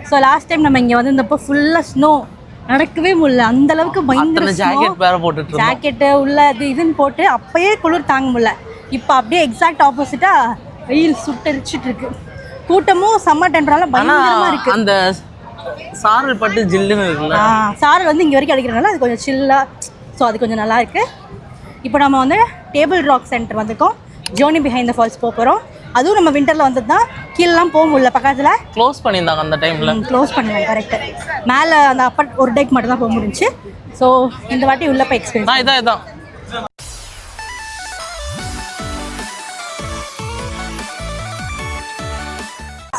So last time நம்ம இங்கே வந்து இந்தப்போ ஃபுல்லாக ஸ்னோ, நடக்கவே முடியல, அந்த அளவுக்கு பயங்கர ஜாக்கெட்டு உள்ள அது இதுன்னு போட்டு அப்பயே குளிர் தாங்க முடியல. இப்போ அப்படியே எக்ஸாக்ட் ஆப்போசிட்டாக வெயில் சுட்டரிச்சிட்டு இருக்கு. கூட்டமும் சம்மர் டைம்னால பயங்கரமாக இருக்குது. அந்த சாரல் பட்டு ஜில்லுன்னு இருக்குல்ல, சாரல் வந்து இங்கே வரைக்கும் அடிக்கிறதுனால அது கொஞ்சம் சில்லாக, ஸோ அது கொஞ்சம் நல்லா இருக்குது. இப்போ நம்ம வந்து டேபிள் ராக் சென்டர் வந்திருக்கோம். ஜோனி பிஹைண்ட் த ஃபால்ஸ் போக போகிறோம். அதுவும் நம்ம விண்டரில் வந்தது தான். கீழெலாம் போக முடியல, பக்கத்தில் க்ளோஸ் பண்ணியிருந்தாங்க அந்த டைமில். க்ளோஸ் பண்ணிடுவாங்க கரெக்டு. மேலே அந்த அப்பர் ஒரு டேக் மட்டும் தான் போக முடிஞ்சு. ஸோ இந்த வாட்டி உள்ள போய் எக்ஸ்பீரியன்ஸ் இதான்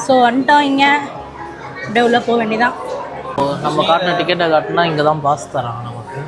ஸோ வந்துட்டோம். இங்கே அப்படியே உள்ளே போக வேண்டியதான். நம்ம காட்டின டிக்கெட்டை காட்டினா இங்கே தான் பாஸ் தராங்க நமக்கு.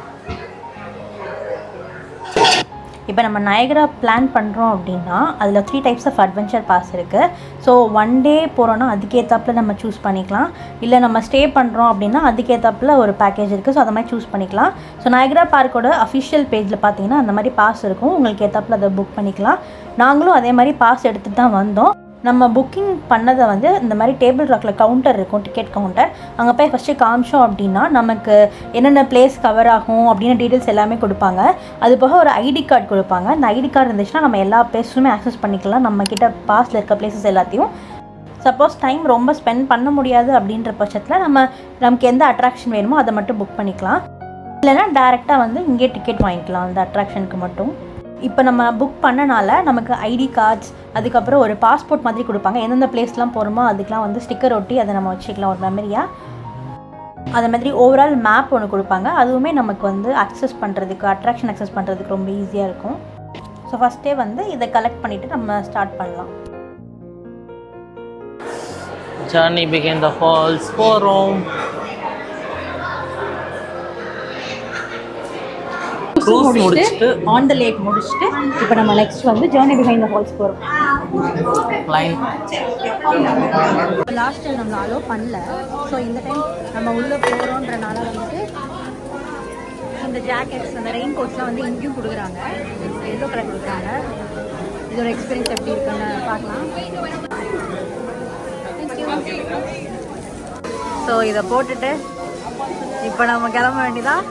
இப்போ நம்ம நயகரா பிளான் பண்ணுறோம் அப்படின்னா அதில் 3 டைப்ஸ் ஆஃப் அட்வென்ச்சர் பாஸ் இருக்குது. ஸோ 1 டே போகிறோன்னா அதுக்கேற்றாப்புல நம்ம சூஸ் பண்ணிக்கலாம். இல்லை நம்ம ஸ்டே பண்ணுறோம் அப்படின்னா அதுக்கேற்றாப்புல ஒரு பேக்கேஜ் இருக்குது. ஸோ அதை மாதிரி சூஸ் பண்ணிக்கலாம். ஸோ நயகரா பார்க்கோட அஃபிஷியல் பேஜில் பார்த்தீங்கன்னா அந்த மாதிரி பாஸ் இருக்கும். உங்களுக்கு ஏற்றாப்புல அதை புக் பண்ணிக்கலாம். நாங்களும் அதே மாதிரி பாஸ் எடுத்துகிட்டு தான் வந்தோம். நம்ம புக்கிங் பண்ணதை வந்து இந்த மாதிரி டேபிள் ராக்கில் கவுண்டர் இருக்கும், டிக்கெட் கவுண்டர். அங்கே போய் ஃபஸ்ட்டு காமிச்சோம் அப்படின்னா நமக்கு என்னென்ன பிளேஸ் கவர் ஆகும் அப்படின்னு டீட்டெயில்ஸ் எல்லாமே கொடுப்பாங்க. அது போக ஒரு ஐடி கார்டு கொடுப்பாங்க. அந்த ஐடி கார்டு இருந்துச்சுன்னா நம்ம எல்லா பிளேஸுமே ஆக்சஸ் பண்ணிக்கலாம், நம்மக்கிட்ட பாஸில் இருக்க பிளேசஸ் எல்லாத்தையும். சப்போஸ் டைம் ரொம்ப ஸ்பெண்ட் பண்ண முடியாது அப்படின்ற பட்சத்தில் நமக்கு எந்த அட்ராக்ஷன் வேணுமோ அதை மட்டும் புக் பண்ணிக்கலாம். இல்லைனா டேரெக்டாக வந்து இங்கே டிக்கெட் வாங்கிக்கலாம் அந்த அட்ராக்ஷனுக்கு மட்டும். இப்போ நம்ம புக் பண்ணனால நமக்கு ஐடி கார்ட்ஸ், அதுக்கப்புறம் ஒரு பாஸ்போர்ட் மாதிரி கொடுப்பாங்க. எந்தெந்த பிளேஸ்லாம் போகிறோமோ அதுக்கெலாம் வந்து ஸ்டிக்கர் ஒட்டி அதை நம்ம வச்சுக்கலாம் ஒரு மெமரியாக. அது மாதிரி ஓவரால் மேப் ஒன்று கொடுப்பாங்க. அதுவுமே நமக்கு வந்து அக்சஸ் பண்ணுறதுக்கு, அட்ராக்ஷன் அக்சஸ் பண்ணுறதுக்கு ரொம்ப ஈஸியாக இருக்கும். ஸோ ஃபஸ்ட்டே வந்து இதை கலெக்ட் பண்ணிவிட்டு நம்ம ஸ்டார்ட் பண்ணலாம். ஜானி பிஹைண்ட் த ஃபால்ஸ் போகிறோம். க்ரூஸ் முடிச்சுட்டு ஆன் த லேக் முடிச்சுட்டு இப்போ நம்ம நெக்ஸ்ட் வந்து ஜர்னி பிஹைண்ட் த ஃபால்ஸ் போகிறோம். லாஸ்ட் டைம் நம்ம அலோவ் பண்ணல. ஸோ இந்த டைம் நம்ம உள்ளே போகிறோன்றனால வந்துட்டு இந்த ஜாக்கெட்ஸ், அந்த ரெயின் கோட்ஸ்லாம் வந்து இங்கேயும் கொடுக்குறாங்க. எல்லோ கலர் கொடுக்குறாங்க. இதோட எக்ஸ்பீரியன்ஸ் எப்படி இருக்குன்னு பார்க்கலாம். ஸோ இதை போட்டுட்டு இப்போ நம்ம கிளம்ப வேண்டியதான்.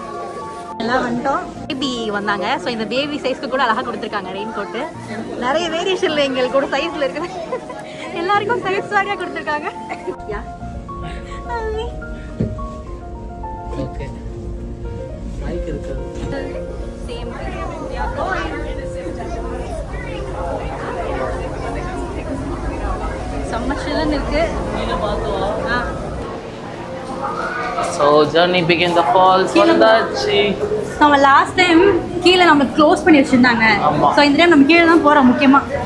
எல்லாம் வந்துட்டோம். பேபி வந்தாங்க. ஸோ இந்த பேபி சைஸ்க்கு கூட அழகாக கொடுத்துருக்காங்க ரெயின் கோட்டு. நிறைய வேரியேஷனில் எங்களுக்கு கூட சைஸில் இருக்குது. எல்லாருக்கும் சைஸ் வாரியாக கொடுத்துருக்காங்க. சம்மர்ஷன் இருக்கு. So journey behind the falls வந்தாச்சு. நம்ம லாஸ்ட் டைம் கீழே நம்மளுக்கு க்ளோஸ் பண்ணி வச்சுருந்தாங்க. ஸோ இந்த டைம் நம்ம கீழே தான் போகிறோம் முக்கியமாக.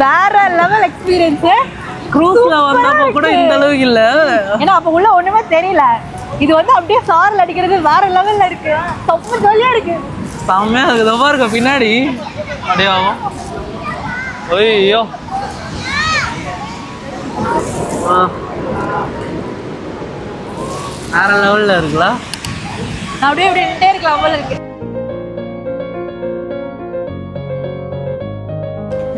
வேற லெவல் எக்ஸ்பீரியன்ஸ். க்ரூஸ்ல வந்தப்போ கூட இந்த அளவுக்கு இல்ல. ஏன்னா அப்ப உள்ள ஒண்ணுமே தெரியல. இது வந்து அப்படியே சாரல் அடிக்கிறது வேற லெவல்ல இருக்கு. ரொம்ப ஜாலியா இருக்கு. செம்மையா இருக்குது பாருங்க பின்னாடி. அடையாவும் ஐயோ வேற லெவல்ல இருக்குல்ல. அப்படியே அப்படியே நின்னுட்டே இருக்கலாம் போல இருக்கு.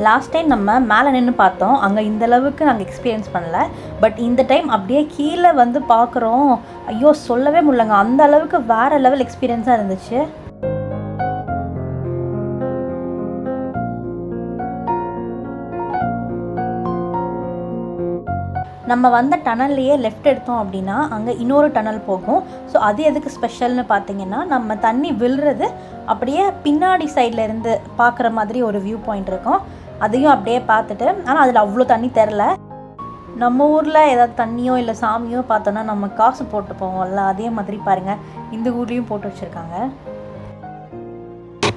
லாஸ்ட் டைம் நம்ம மேலே நின்று பார்த்தோம். அங்கே இந்த அளவுக்கு நாங்கள் எக்ஸ்பீரியன்ஸ் பண்ணல. பட் இந்த டைம் அப்படியே கீழே வந்து பார்க்குறோம். ஐயோ சொல்லவே முடியலங்க, அந்த அளவுக்கு வேறு லெவல் எக்ஸ்பீரியன்ஸாக இருந்துச்சு. நம்ம வந்த டனல்லையே லெஃப்ட் எடுத்தோம் அப்படின்னா அங்கே இன்னொரு டனல் போகும். ஸோ அது எதுக்கு ஸ்பெஷல்னு பார்த்தீங்கன்னா, நம்ம தண்ணி விழுறது அப்படியே பின்னாடி சைடில் இருந்து பார்க்குற மாதிரி ஒரு வியூ பாயிண்ட் இருக்கும். அதையும் அப்படியே பார்த்துட்டு, ஆனால் அதில் அவ்வளோ தண்ணி தெரில. நம்ம ஊரில் ஏதாவது தண்ணியோ இல்லை சாமியோ பார்த்தோன்னா நம்ம காசு போட்டு போவோம்ல, அதே மாதிரி பாருங்கள் இந்த ஊர்லேயும் போட்டு வச்சுருக்காங்க.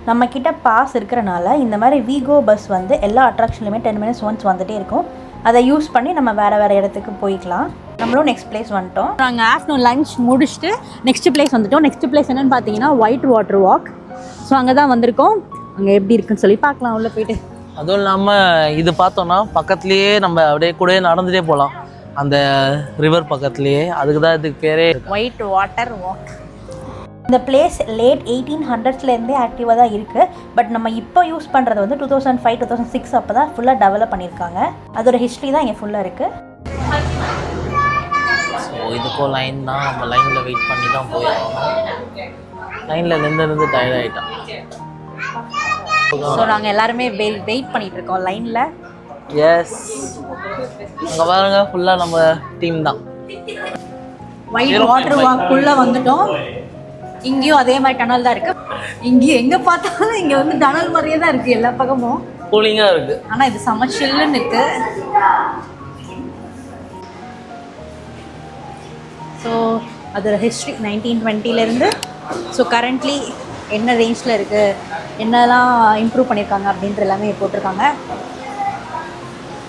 நம்மக்கிட்ட பாஸ் இருக்கிறனால இந்த மாதிரி வீகோ பஸ் வந்து எல்லா அட்ராக்ஷன்லையுமே 10 minutes ஒன்ஸ் வந்துகிட்டே இருக்கும். அதை யூஸ் பண்ணி நம்ம வேறு இடத்துக்கு போய்க்கலாம். நம்மளும் நெக்ஸ்ட் பிளேஸ் வந்துட்டோம். நாங்கள் ஆஃப்டர்நூன் லஞ்ச் முடிச்சுட்டு நெக்ஸ்ட் பிளேஸ் வந்துட்டோம். நெக்ஸ்ட் பிளேஸ் என்னென்னு பார்த்தீங்கன்னா ஒயிட் வாட்டர் வாக். ஸோ அங்கே தான் வந்திருக்கோம். அங்கே எப்படி இருக்குன்னு சொல்லி பார்க்கலாம் உள்ளே போயிட்டு. அதுவும் இல்லாமல் இது பார்த்தோன்னா பக்கத்துலேயே நம்ம அப்படியே கூட நடந்துகிட்டே போகலாம், அந்த ரிவர் பக்கத்துலேயே. அதுக்கு தான் இதுக்கு பேரே ஒயிட் வாட்டர் வாக். இந்த பிளேஸ் லேட் 1800ஸ்லேருந்தே ஆக்டிவாக தான் இருக்குது. பட் நம்ம இப்போ யூஸ் பண்ணுறது வந்து 2005 2006 அப்போ தான் ஃபுல்லாக டெவலப் பண்ணியிருக்காங்க. அதோட ஹிஸ்ட்ரி தான் இங்கே ஃபுல்லாக இருக்குது. ஸோ இதுக்கும் லைன் தான், நம்ம லைனில் வெயிட் பண்ணி தான் போயிருக்கோம். லைனில் நின்று டயர்ட் ஆகிட்டோம். ஸோ நாங்கள் எல்லாருமே வெயிட் பண்ணிகிட்டு இருக்கோம் லைனில். எஸ், அங்கே பாருங்க ஃபுல்லாக நம்ம டீம் தான். ஒயிட் வாட்டர் வாக்குள்ளே வந்துட்டோம். இங்கேயும் அதே மாதிரி டனல் தான் இருக்கு. இங்கேயும் எங்கே பார்த்தாலும் இங்கே வந்து டனல் மாதிரியே தான் இருக்குது எல்லா பக்கமும். கூலிங்காக இருக்குது, ஆனால் இது செம்ம சில்லுன்னு இருக்கு. ஸோ அதோட ஹிஸ்ட்ரி 1920லேருந்து ஸோ கரண்ட்லி என்ன ரேஞ்சில் இருக்குது, என்னெல்லாம் இம்ப்ரூவ் பண்ணியிருக்காங்க அப்படின்ற எல்லாமே போட்டிருக்காங்க.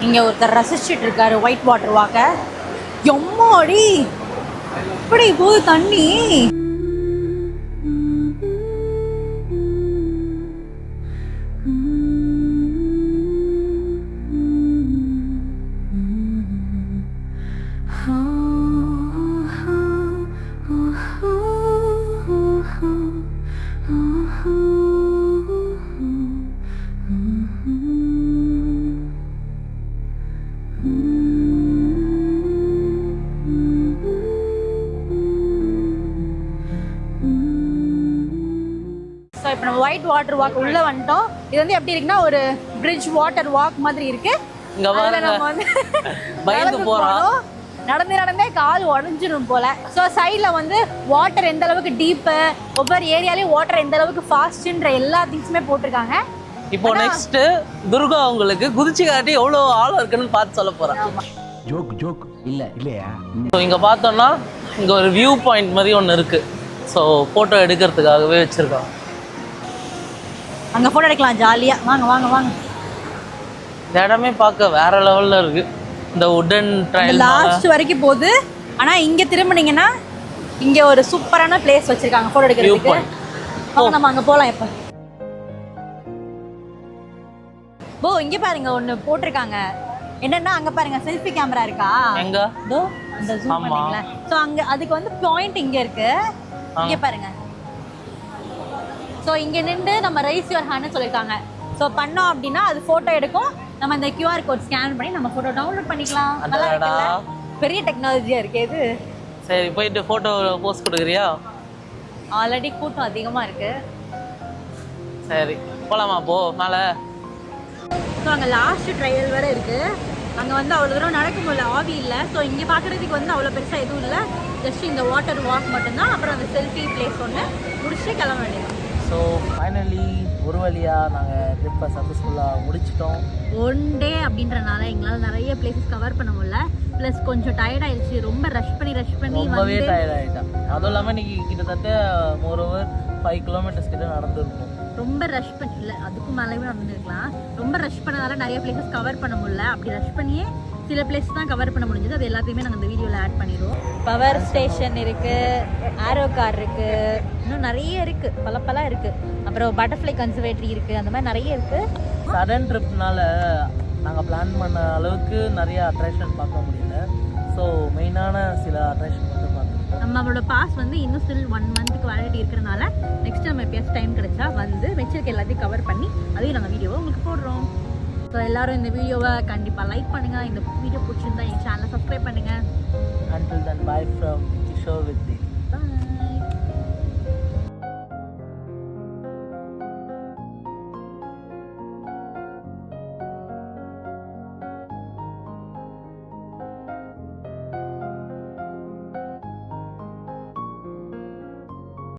இங்கே ஒருத்தர் ரசிச்சுட்டு இருக்காரு ஒயிட் வாட்டர் வாக்க. எம்மாடி இப்படி போகுது தண்ணி. ஸோ இப்போ நம்ம ஒயிட் வாட்டர் வாக் உள்ளே வந்துட்டோம். இது வந்து எப்படி இருக்குன்னா ஒரு பிரிட்ஜ் வாட்டர் வாக் மாதிரி இருக்கு. இங்கே பாருங்க நம்ம வந்து பயந்து போகிறோம். நடந்தே கால் உடஞ்சிரும் போல. ஸோ சைடில் வந்து வாட்டர் எந்த அளவுக்கு டீப்பு, ஒவ்வொரு ஏரியாலையும் வாட்டர் எந்த அளவுக்கு ஃபாஸ்ட்ன்ற எல்லா திங்ஸுமே போட்டிருக்காங்க. இப்போ நெக்ஸ்ட் துர்கா உங்களுக்கு குதிச்சு காட்டி எவ்வளோ ஆழம் இருக்குன்னு பார்த்து சொல்ல போகிறேன். ஜோக் இல்லையா? ஸோ இங்கே பார்த்தோம்னா இங்கே ஒரு வியூ பாயிண்ட் மாதிரி ஒன்று இருக்குது. ஸோ ஃபோட்டோ எடுக்கிறதுக்காகவே வச்சுருக்காங்க. அங்கே ஃபோட்டோ எடுக்கலாம் ஜாலியாக. வாங்க வாங்க வாங்க. இந்த இடமே பார்க்க வேற லெவலில் இருக்குது. இந்த உடன் ட்ரையல் லாஸ்ட் வரைக்கும் போகுது. ஆனால் இங்கே திரும்பினீங்கன்னா இங்கே ஒரு சூப்பரான பிளேஸ் வச்சுருக்காங்க ஃபோட்டோ எடுக்கிறதுக்கு. வாங்க நம்ம அங்கே போகலாம். எப்போ போ இங்கே பாருங்க ஒன்று போட்டிருக்காங்க. என்னன்னா அங்கே பாருங்க செல்ஃபி கேமரா இருக்கா எங்க தோ அந்த ஜூம் பண்ணீங்களா. ஸோ அங்கே அதுக்கு வந்து பாயிண்ட் இங்கே இருக்கு. இங்கே பாருங்க. ஸோ இங்கே நின்று நம்ம ரைஸ் யுவர் ஹேண்ட்னு சொல்லியிருக்காங்க. ஸோ பண்ணோம் அப்படின்னா அது ஃபோட்டோ எடுக்கும். நம்ம இந்த QR கோட் ஸ்கேன் பண்ணி நம்ம ஃபோட்டோ டவுன்லோட் பண்ணிக்கலாம். நல்லா இருக்குல்ல? பெரிய டெக்னாலஜியாக இருக்கு இது. சரி போயிட்டு ஃபோட்டோ போஸ்ட் கொடுக்குறியா? ஆல்ரெடி கூட்டம் அதிகமாக இருக்கு. சரி போகலாமா? போ மேலே. ஸோ அங்கே லாஸ்ட் ட்ரையல் வேறு இருக்குது. அங்கே வந்து அவ்வளோ தூரம் நடக்க முடியல, ஆவி இல்லை. ஸோ இங்கே பார்க்குறதுக்கு வந்து அவ்வளோ பெருசாக எதுவும் இல்லை. ஜஸ்ட் இந்த வாட்டர் வாக் மட்டும்தான். அப்புறம் அந்த செல்ஃபி பிளேஸ் ஒன்று முடிச்சுட்டு கிளம்ப வேண்டியது. ஸோ ஃபைனலி ஒரு வழியாக நாங்கள் ட்ரிப்பை சக்ஸஸ்ஃபுல்லாக முடிச்சிட்டோம். ஒன் டே அப்படின்றனால எங்களால் நிறைய பிளேசஸ் கவர் பண்ண முடியல. ப்ளஸ் கொஞ்சம் டயர்ட் ஆயிடுச்சு. ரொம்ப ரஷ் பண்ணி ரொம்பவே டயர்ட் ஆகிட்டேன். அதுவும் இல்லாமல் இன்றைக்கி கிட்டத்தட்ட மோரோவர் 5 கிலோமீட்டர்ஸ் கிட்ட நடந்துருக்கும். ரொம்ப ரஷ் பண்ணல, அதுக்கும் மேலேயுமே நடந்துருக்கலாம். ரொம்ப ரஷ் பண்ணதால நிறைய பிளேசஸ் கவர் பண்ண முடியல. அப்படி ரஷ் பண்ணியே சில பிளேஸ் தான் கவர் பண்ண முடிஞ்சது. அது எல்லாத்தையுமே நாங்கள் இந்த வீடியோவில் ஆட் பண்ணிடுவோம். பவர் ஸ்டேஷன் இருக்குது, ஆரோ கார் இருக்குது, இன்னும் நிறைய இருக்குது, பல இருக்குது. அப்புறம் பட்டர்ஃப்ளை கன்சர்வேட்டரி இருக்குது. அந்த மாதிரி நிறைய இருக்குது. சடன் ட்ரிப்னால நாங்கள் பிளான் பண்ண அளவுக்கு நிறைய அட்ராக்ஷன் பார்க்க முடியல. ஸோ மெயினான சில அட்ராக்ஷன் வந்து பார்த்துருக்கோம். நம்மளோட பாஸ் வந்து இன்னும் ஸ்டில் 1 மந்த்துக்கு வேலிடிட்டி இருக்கிறனால நெக்ஸ்ட் நம்ம எப்பயாச்சும் டைம் கிடைச்சா வந்து வச்சிருக்க எல்லாத்தையும் கவர் பண்ணி அதையும் நாங்கள் வீடியோவை உங்களுக்கு போடுறோம். ஸோ எல்லோரும் இந்த வீடியோவை கண்டிப்பாக லைக் பண்ணுங்கள். இந்த வீடியோ பிடிச்சிருந்தா எங்கள் சேனலை சப்ஸ்கிரைப் பண்ணுங்கள். Until then, bye from Kishore with